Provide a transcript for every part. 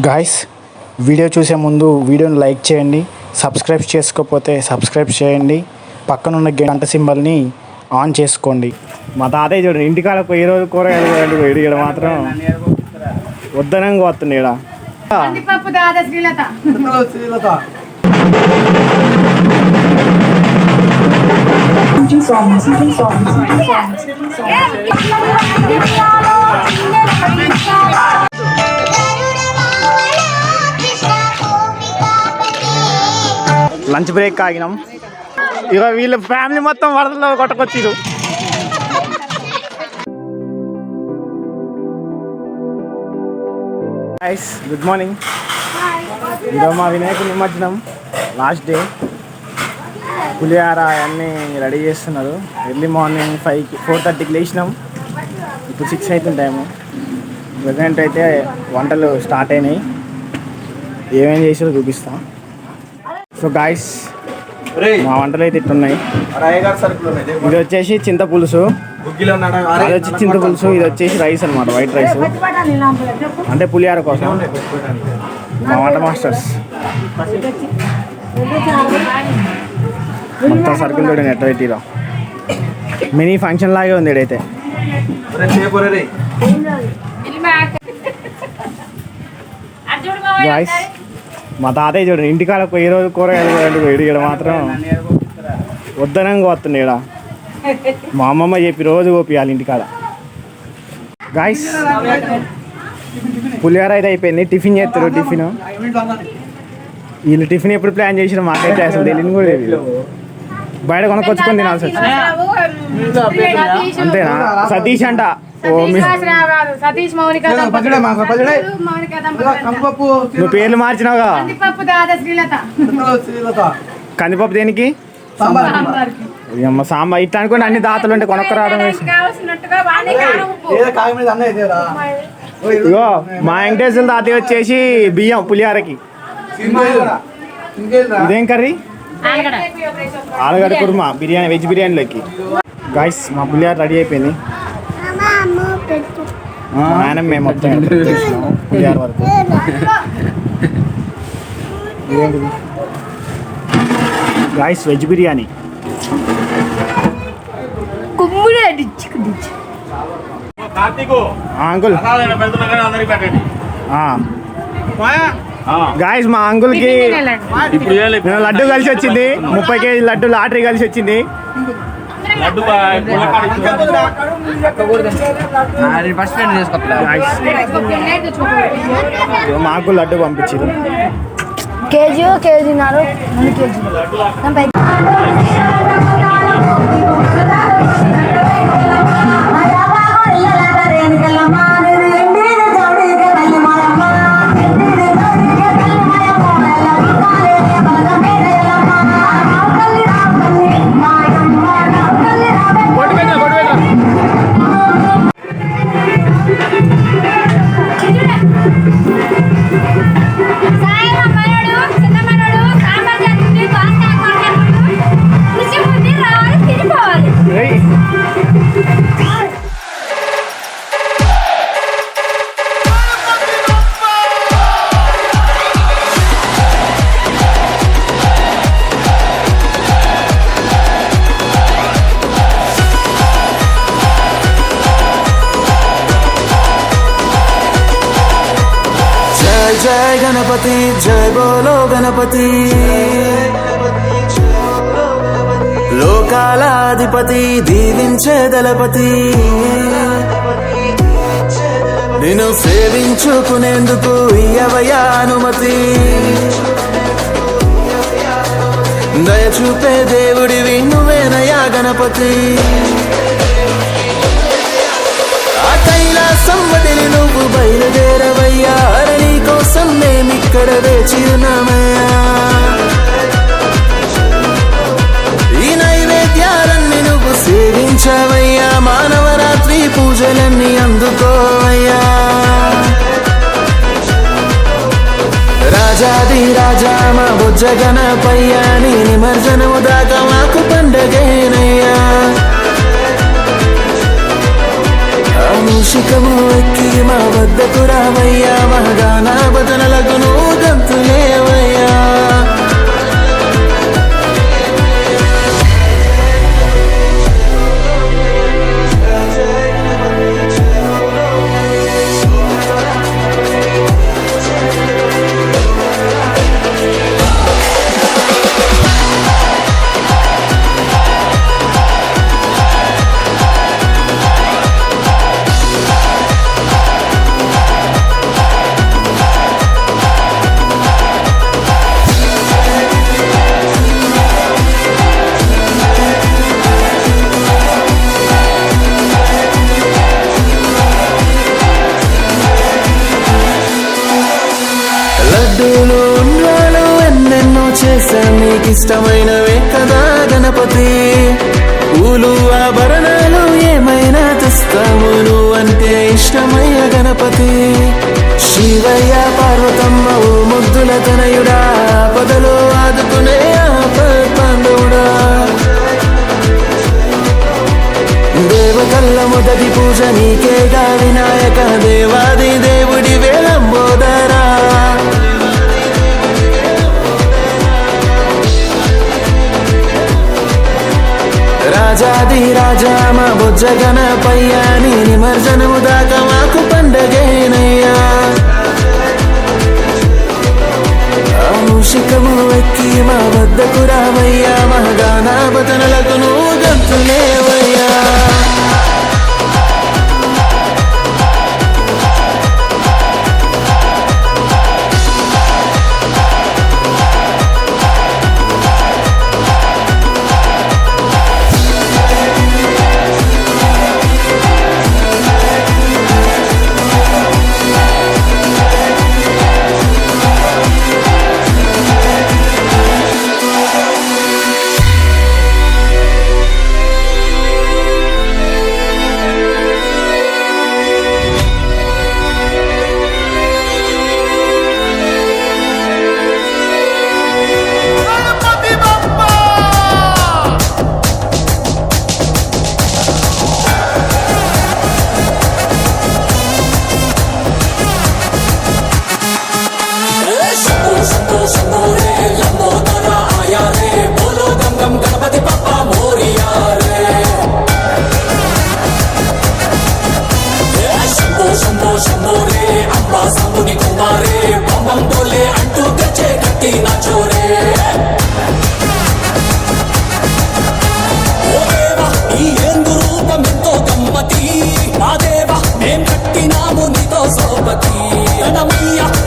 Guys, video చూసే ముందు వీడియోని లైక్ చేయండి, సబ్స్క్రైబ్ చేసుకోకపోతే సబ్స్క్రైబ్ చేయండి, పక్కనున్న గంట సింబల్ని ఆన్ చేసుకోండి. మా తాతయ్య చూడండి, ఇంటికాడ పోయి రోజు కూరగాయలు పోయాడు పోయాడు, ఇక్కడ మాత్రం వద్దనంగా వస్తుంది. ఇక్కడ లంచ్ బ్రేక్ ఆగినాం. ఇక వీళ్ళ ఫ్యామిలీ మొత్తం వరదలో కొట్టకొచ్చిరు. Guys, good morning. ఇక మా వినాయకుడి నిమజ్జనం లాస్ట్ డే. పులిహార అవన్నీ రెడీ చేస్తున్నారు. ఎర్లీ మార్నింగ్ 4:30కి లేచినాం. ఇప్పుడు 6 అవుతుంది టైము. ప్రజెంట్ అయితే వంటలు స్టార్ట్ అయినాయి. ఏమేమి చేసారో చూపిస్తాం. సో గాయస్, మా వంటలు అయితే ఇట్టున్నాయి. ఇది వచ్చేసి చింతపులుసు, అది వచ్చి చింతపులుసు, ఇది వచ్చేసి రైస్ అనమాట, వైట్ రైస్, అంటే పులిహార కోసం. మా వంట మాస్టర్స్ మొత్తం సర్కిల్ తోటి నెట్ పెట్టిరా. మినీ ఫంక్షన్ లాగే ఉంది ఇడైతే. గాయస్, మా తాతయ్య చూడండి, ఇంటికాడ పోయి రోజు కూరగాయలు పోయాడు పోయాడు, ఇక్కడ మాత్రం వద్దనంగా వస్తుంది. ఇక్కడ మా అమ్మమ్మ చెప్పి రోజు పోపియాలి ఇంటికాడ. గాయస్, పులిహోర అయితే అయిపోయింది. టిఫిన్ చేస్తారు. టిఫిన్ వీళ్ళు టిఫిన్ ఎప్పుడు ప్లాన్ చేసినా మాకైతే అసలు తెలియని కూడా తెలియదు. బయట కొనుక్కొచ్చుకొని తినాల్సి వచ్చింది. అంతేనా? సతీష్ అంట. నువ్వు పేర్లు మార్చినావుగా. కందిపప్పు దేనికి? సాంబార్. ఇట్లా అనుకోండి, అన్ని దాతలు ఉంటే కొనక్కరావడం. ఇగో మా వెంకటేశ్వర తాతయ్య వచ్చేసి బియ్యం పులిహారకి. ఇదేం కర్రీ? ఆలుగడ్డ కుర్మా బిర్యానీ, వెజ్ బిర్యానీలోకి. గాయస్, మా పులిహార రెడీ అయిపోయింది. ఆయన మేము మొత్తం పులిహార వరకు. Guys, veg biryani. Uncle, guys మా అంకుల్కి లడ్డు కలిసి వచ్చింది. 30 కేజీ లడ్డు లాటరీ కలిసి వచ్చింది. మాకు లడ్డు పంపించారు. కేజీన్నర 2 కేజీ. जय गणपति, जय बोलो गणपति, లోకాలాధిపతి దీవించే దళపతి, నిన్ను సేవించుకునేందుకు ఇయ్యవయ్యా అనుమతి, దయచూపే దేవుడివి నువ్వేనయ్యా గణపతి. ఆ కైలాసం వదిలి నువ్వు బయలుదేరవయ్యా, నీ కోసం మేమిక్కడ వేచి ఉన్నామయ్యా. ఈ నైవేద్యాలన్నీ నువ్వు సేవించవయ్యా, మానవరాత్రి పూజలన్నీ అందుకోవయ్యా. రాజాది రాజా మా బుజ్జ గణపయ్యా, నీ నిమజ్జనము దాకా మాకు పండగేనయ్యా. మూషికము ఎక్కి మా వద్దకు రావయ్యా, మా గాన భజనల చేశాం నీకిష్టమైనవే కదా గణపతి. పూలు ఆభరణాలు ఏమైనా తెస్తాము నువ్వంటే ఇష్టమయ్య గణపతి. శివయ్య పార్వతమ్మ ఓ ముద్దుల తనయుడా, పదలో ఆదుకునే పాండవుడా. దేవతల్ల మొదటి పూజ నీకేగా వినాయక, దేవాది దేవుడి వేలంబోదరా. రాజాది రాజా మా బొజ్జ గణపయ్యా, నీ నిమజ్జనము దాకా మాకు పండగేనయ్యా. మూషికము ఎక్కి మా వద్దకు రావయ్యా, మా గానాభతనులకు నువ్వు గంతులేవయ్యా.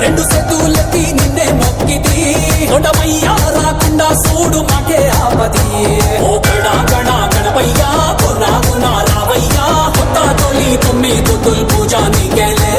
రెండు సెతులెత్తి నిన్నే మొక్కితి, కొండమయ్యా రాకుండా చూడు మాకే ఆపతి. ఓ గణ గణ గణపయ్యా, కొన్నా కొన్నా రావయ్యా, కొత్త తొలి తొమ్మిది పూజ నీకెలే.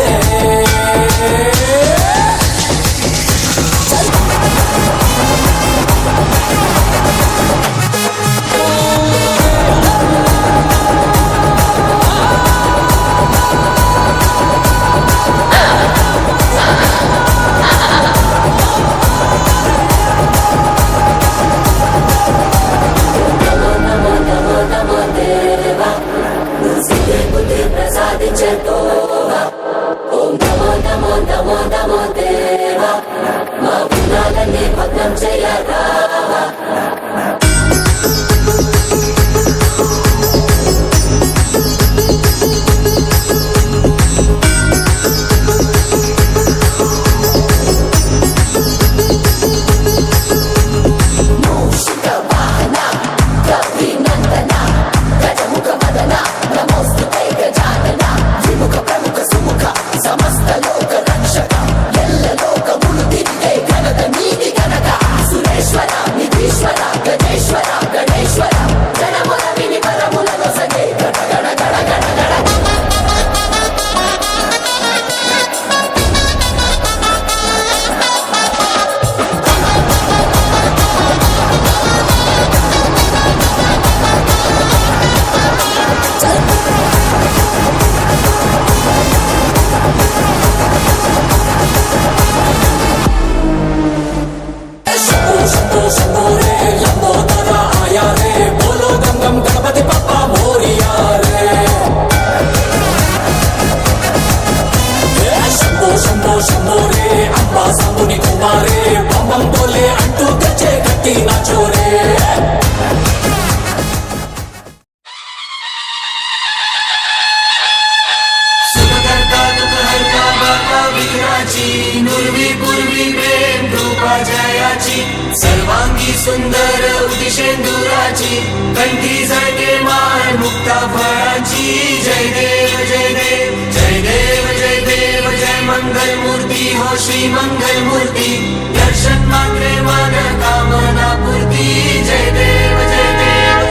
सर्वांगी सुंदर उदिशेंदुराची, कंठी झळके माळ मुक्ता फळाची. जय देव जय देव जय देव जय देव जय मंगल मूर्ती हो श्री मंगल मूर्ती. दर्शन मात्रे मन कामना पूर्ती. जय देव जय देव.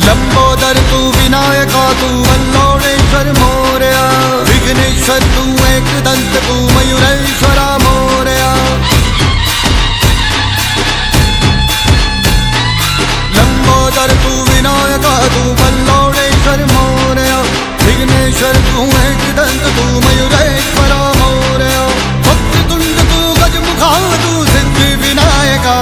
लंबोदर तू विना विनायका तू वल्लोणेश्वर मोरया, विघ्नेश्वर तू एकदंत तू मयूरेश्वरा मोरया, लंबोदर तू विनायका तू वल्लोणेश्वर मोरया, विघ्नेश्वर तू एकदंत तू मयूरेश्वरा मोरया, वक्रतुंड तू गजमुखा तू सिद्धि विनायका.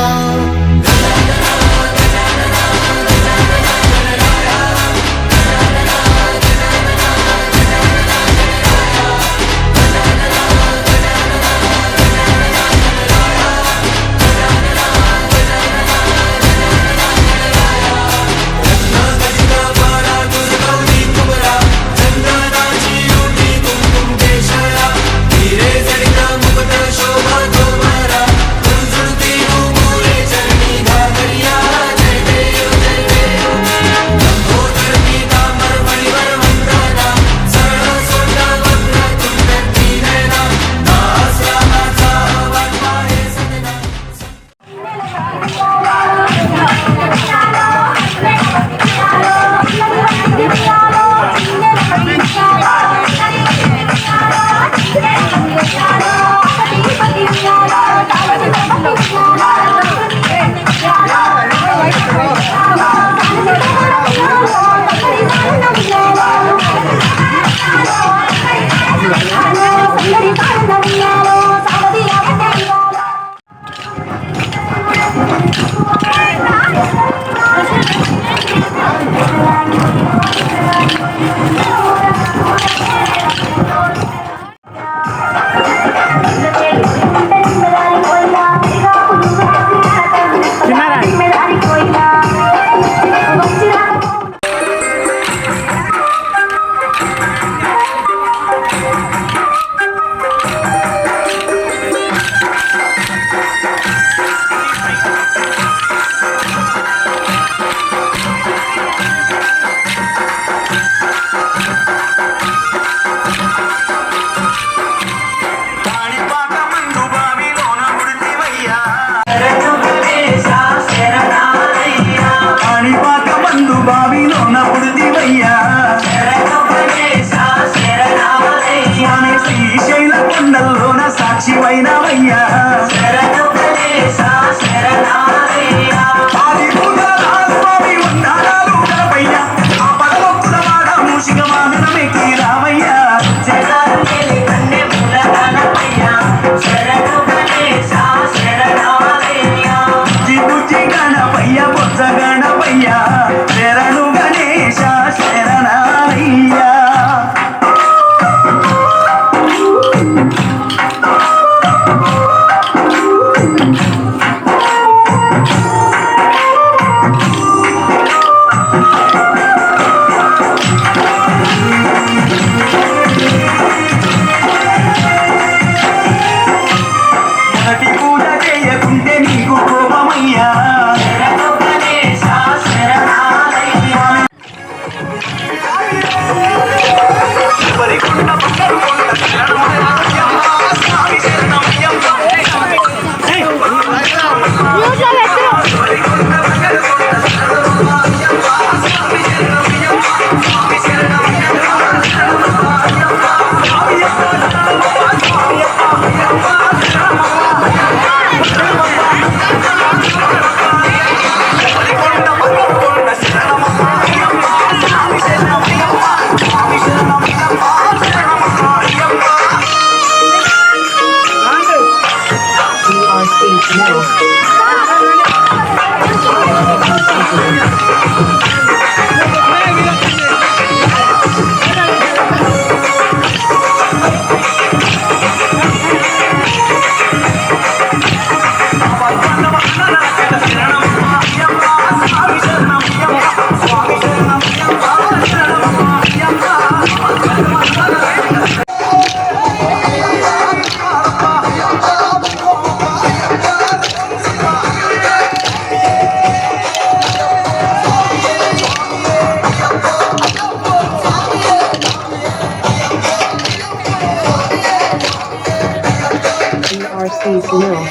RC's Mill.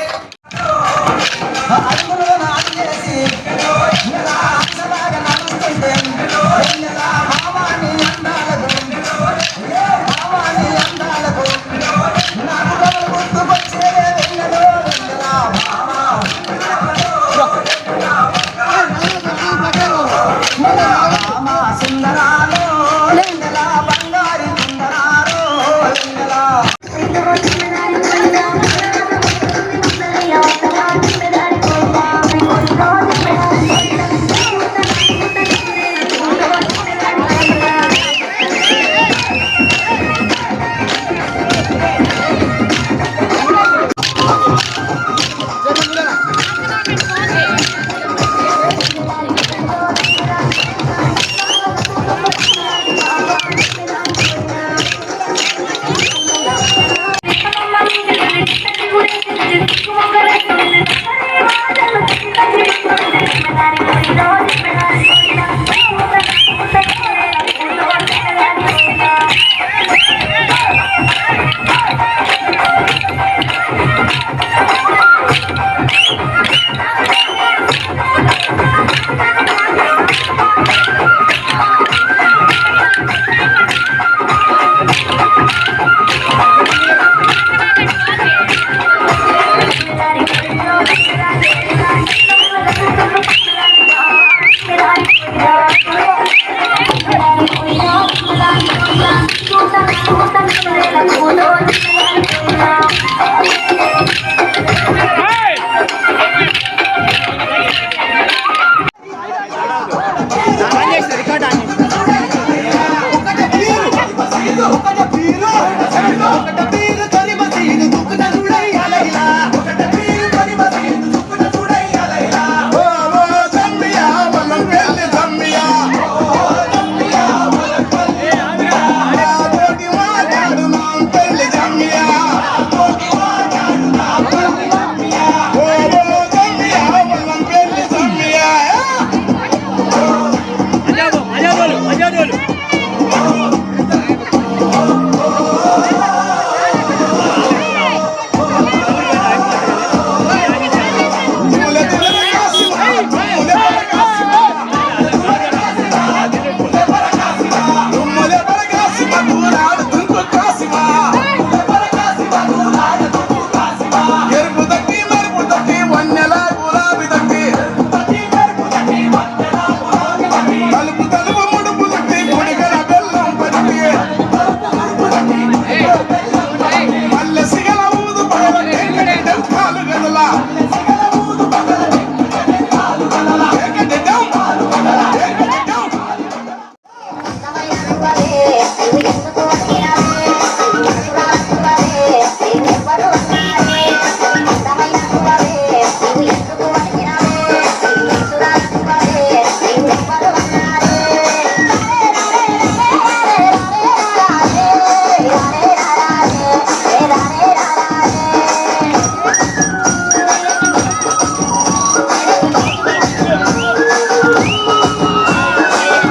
Hello. మా సుందరాలో లెంగల బంగారు సుందరాలో లెంగల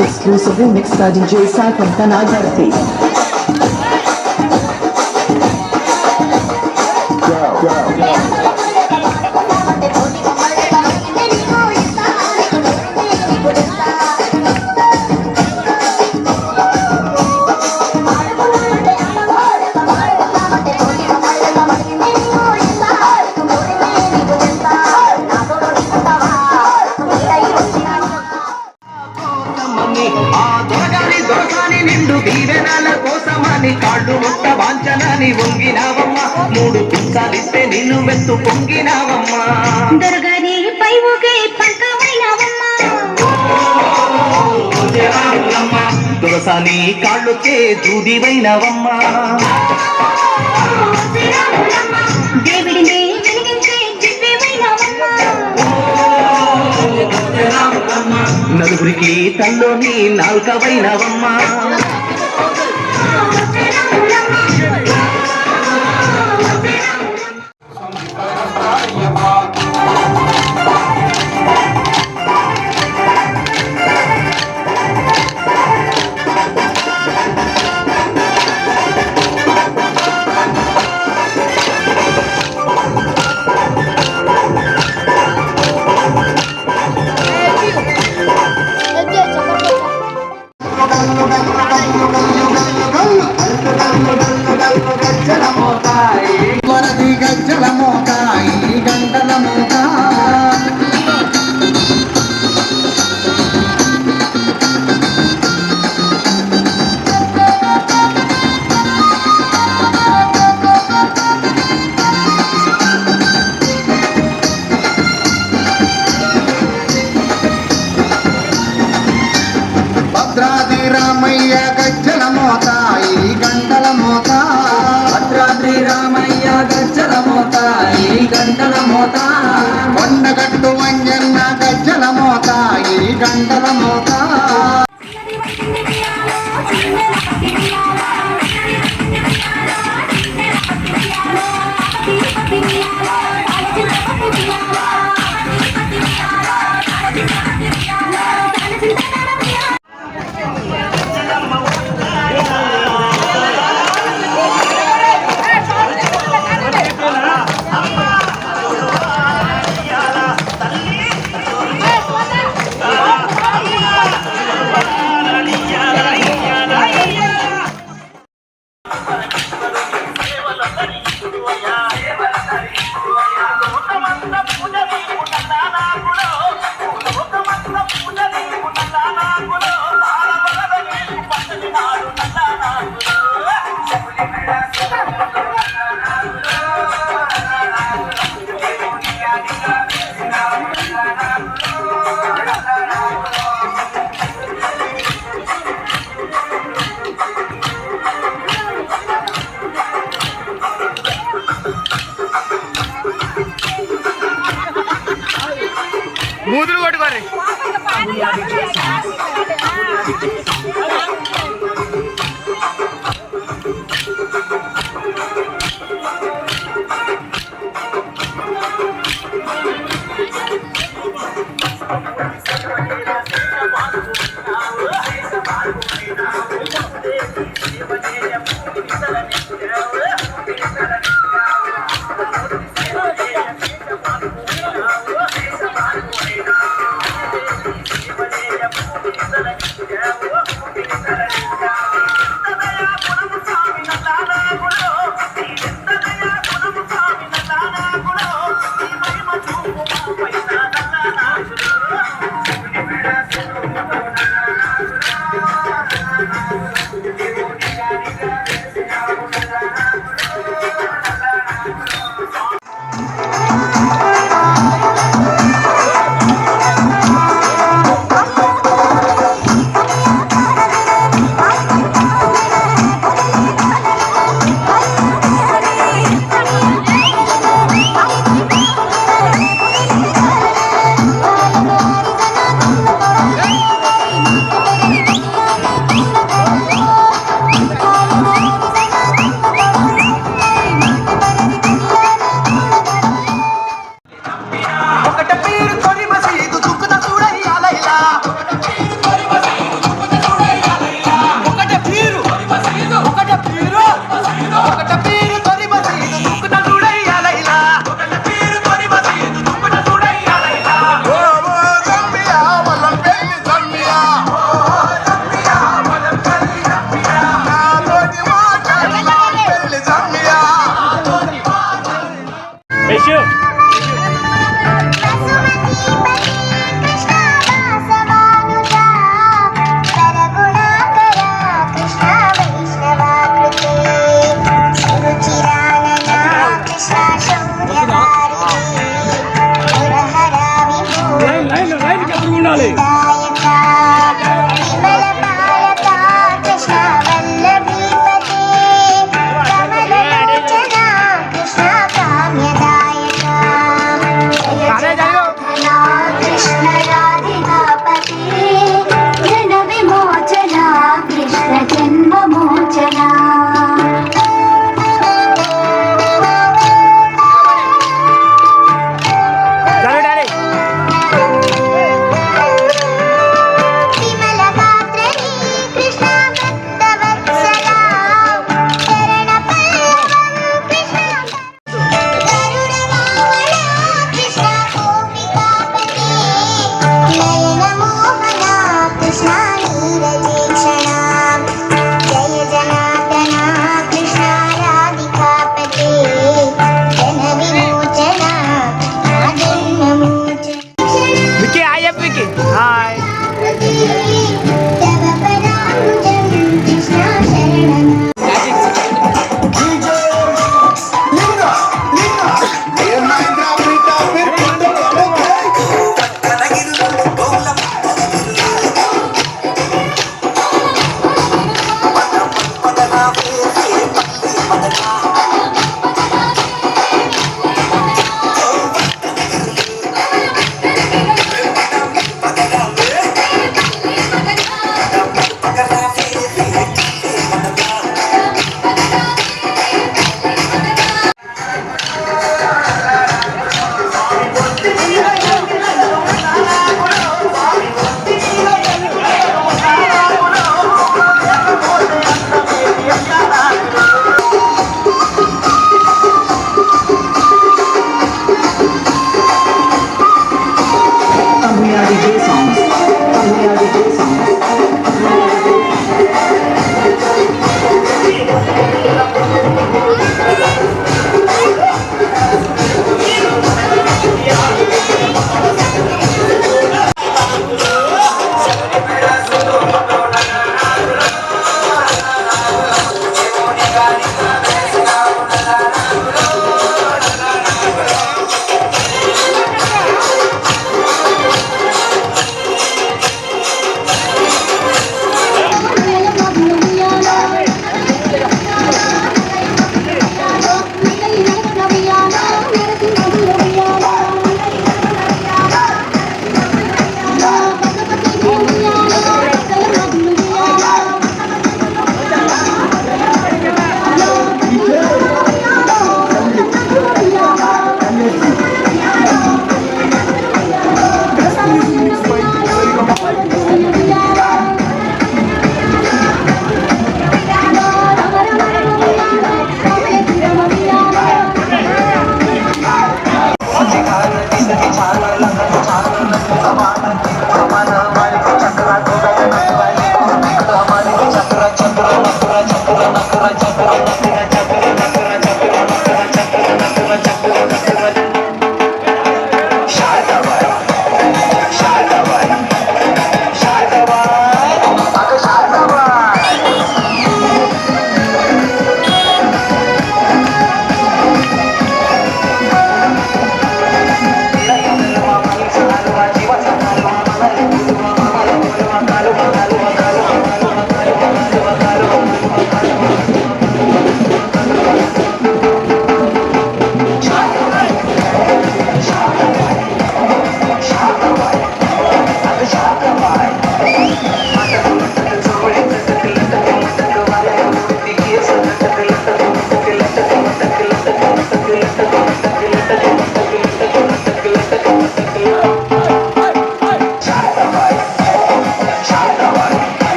exclusively mixed by DJ Sai from Tanagarthi. కాళ్ళు ముట్ట వాంచనాని వంగినావమ్మ మూడు పుంసాలిస్తే నిన్ను వెత్తు పొంగినావమ్మా దొరగారి పై ఒకే పంకమైనావమ్మా దురసాని కాళ్ళుకే దూదివైనావమ్మా దేవుడిని వెలిగించే దివ్యమైనావమ్మా నలుగురికి తల్లోని నాల్కవైనావమ్మా Go, go, go, go, go, go, go, go, go, go, go, go, go, go, go, go, go, go, go, Bhadradri Ramayya గజ్జల మోత ఈ గంటల మోత భద్రాద్రి రామయ్య గజ్జల మోత ఈ గంటల మోత కొండగట్టు వంజన్న గజ్జల మోత ఈ గంటల మోత మూతులు కొట్టుకోరి.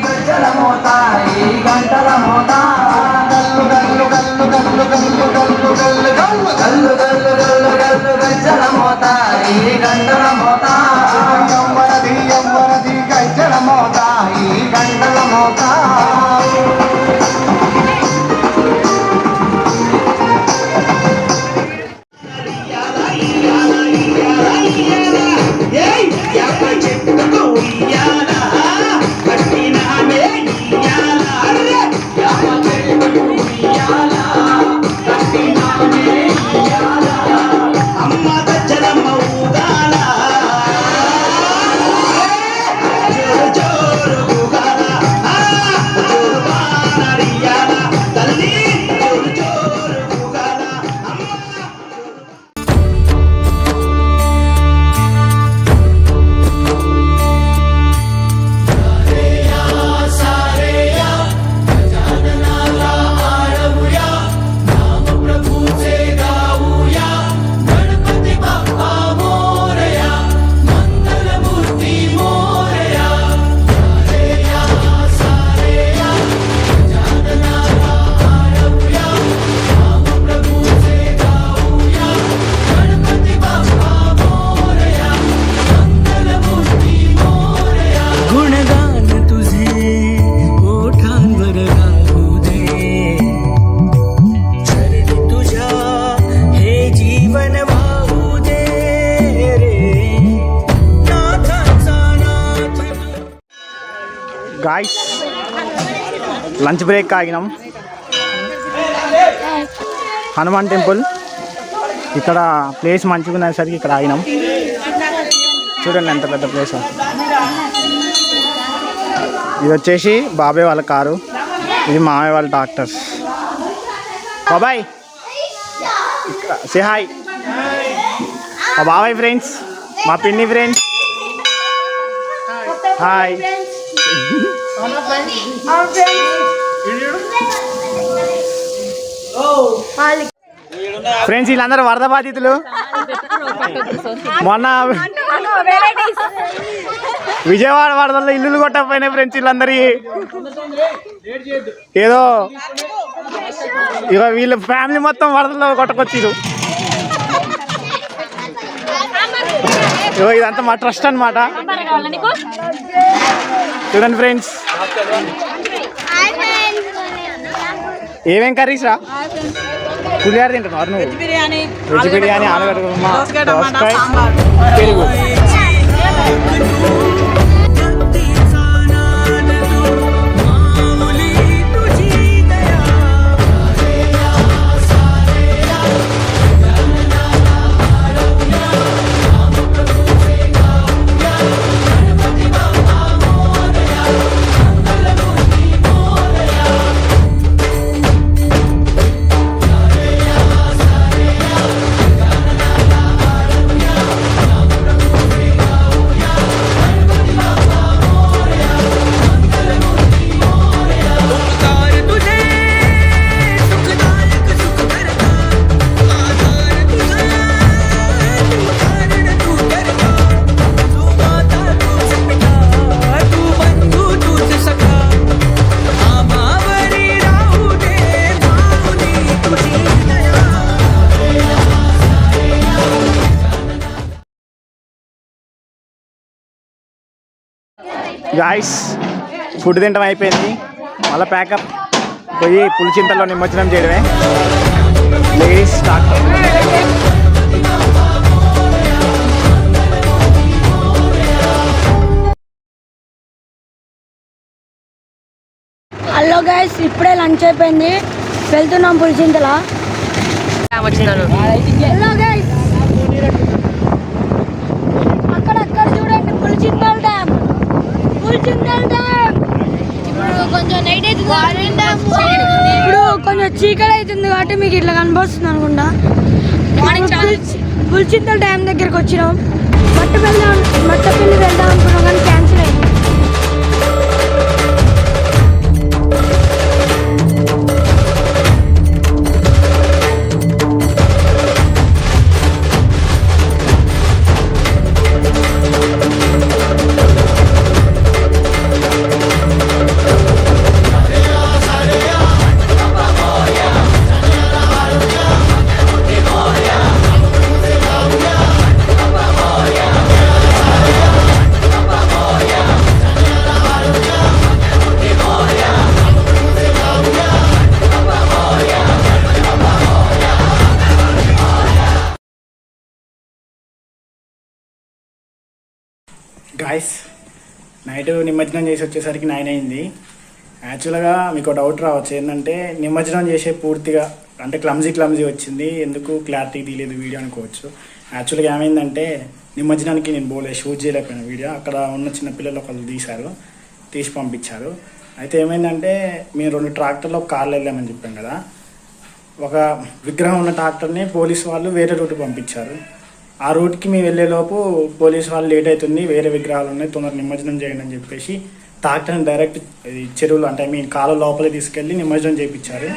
గజ్జల మోత ఈ గంటల మోత గల్లు గల్లు గల్లు గల్లు గల్లు గల్లు గల్లు గల్లు గల్లు గల్లు గల్లు గల్లు గజ్జల మోత ఈ గంటల మోత యవ్వనది యవ్వనది గజ్జల మోత ఈ గంటల మోత గాయ్స్ లంచ్ బ్రేక్ ఆగినాం. హనుమాన్ టెంపుల్ ఇక్కడ ప్లేస్ మంచిగా ఉన్నసరికి ఇక్కడ ఆగినాం. చూడండి ఎంత పెద్ద ప్లేస్. ఇది వచ్చేసి బాబాయ్ వాళ్ళ కారు, ఇది మామయ్య వాళ్ళ ట్రాక్టర్స్. బాబాయ్ సే హాయ్. మా బాబాయ్ ఫ్రెండ్స్, మా పిన్ని ఫ్రెండ్స్. హాయ్. ఫ్రెండ్స్ వీళ్ళందరూ వరద బాధితులు. మొన్న విజయవాడ వరదల్లో ఇల్లులు కొట్టకపోయినాయి ఫ్రెండ్స్ వీళ్ళందరి. ఏదో ఇక వీళ్ళ ఫ్యామిలీ మొత్తం వరదల్లో కొట్టకొచ్చిరు. ఇదంతా మా ట్రస్ట్ అన్నమాట. చూడండి ఫ్రెండ్స్ ఏమేం కర్రీస్ రా. పులిహార తింటున్నారు నువ్వు? వెజ్ బిర్యానీ, ఆలుగడ్డ కుర్మా, దోసకాయ, పెరుగు. గాయ్స్ ఫుడ్ తింటాం అయిపోయింది. మళ్ళీ ప్యాకప్ పోయి పులిచింతల్లో నిమజ్జనం చేయడమే. Ladies start. హలో గైస్, ఇప్పుడే లంచ్ అయిపోయింది, వెళ్తున్నాం పులిచింతల. హలో గైస్, అక్కడ చూడండి పులిచింతల డ్యామ్. ఇప్పుడు కొంచెం నైట్ ఇప్పుడు కొంచెం చీకటి అవుతుంది కాబట్టి మీకు ఇట్లా కనిపిస్తుంది అనుకుంటా. పులిచింతల డ్యామ్ దగ్గరకు వచ్చినాం. మట్టపల్లి వెళ్దాం అనుకున్నాం కానీ క్యాన్సిల్ అయింది. గాయస్, నైట్ నిమజ్జనం చేసి వచ్చేసరికి 9 అయింది. యాక్చువల్గా మీకు డౌట్ రావచ్చు, ఏంటంటే నిమజ్జనం చేసే పూర్తిగా అంటే క్లమ్జీ వచ్చింది, ఎందుకు క్లారిటీ తీయలేదు వీడియో అనుకోవచ్చు. యాక్చువల్గా ఏమైందంటే నిమజ్జనానికి నేను షూట్ చేయలేకపోయినా వీడియో. అక్కడ ఉన్న చిన్నపిల్లలు ఒకళ్ళు తీసి పంపించారు. అయితే ఏమైందంటే మేము 2 ట్రాక్టర్లో కార్లు వెళ్ళామని చెప్పాం కదా. ఒక విగ్రహం ఉన్న ట్రాక్టర్ని పోలీసు వాళ్ళు వేరే రూట్కి పంపించారు. ఆ రూట్కి మేము వెళ్ళేలోపు పోలీసు వాళ్ళు లేట్ అవుతుంది, వేరే విగ్రహాలు ఉన్నాయి, తొందరగా నిమజ్జనం చేయండి అని చెప్పేసి ట్రాక్టర్ని డైరెక్ట్ చెరువులు అంటే మీ కాలు లోపలికి తీసుకెళ్ళి నిమజ్జనం చేయించారు.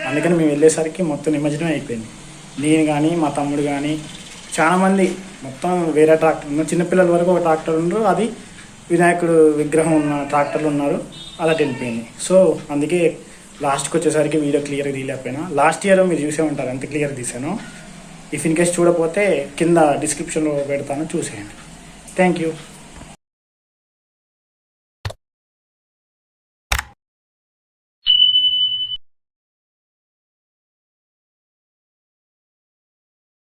అందుకని మేము వెళ్ళేసరికి మొత్తం నిమజ్జనం అయిపోయింది. నేను కానీ మా తమ్ముడు కానీ చాలామంది మొత్తం వేరే ట్రాక్టర్ ఉన్న చిన్నపిల్లల వరకు ఒక ట్రాక్టర్ ఉన్నారు, అది వినాయకుడు విగ్రహం ఉన్న ట్రాక్టర్లు ఉన్నారు, అలా వెళ్ళిపోయింది. సో అందుకే లాస్ట్కి వచ్చేసరికి వీడియో క్లియర్గా తీయలేకపోయినా. లాస్ట్ ఇయర్ మీరు చూసే ఉంటారు ఎంత క్లియర్ తీసాను. ఇఫ్ ఇన్ కేస్ చూడకపోతే కింద డిస్క్రిప్షన్లో పెడతాను, చూసేయండి. Thank you.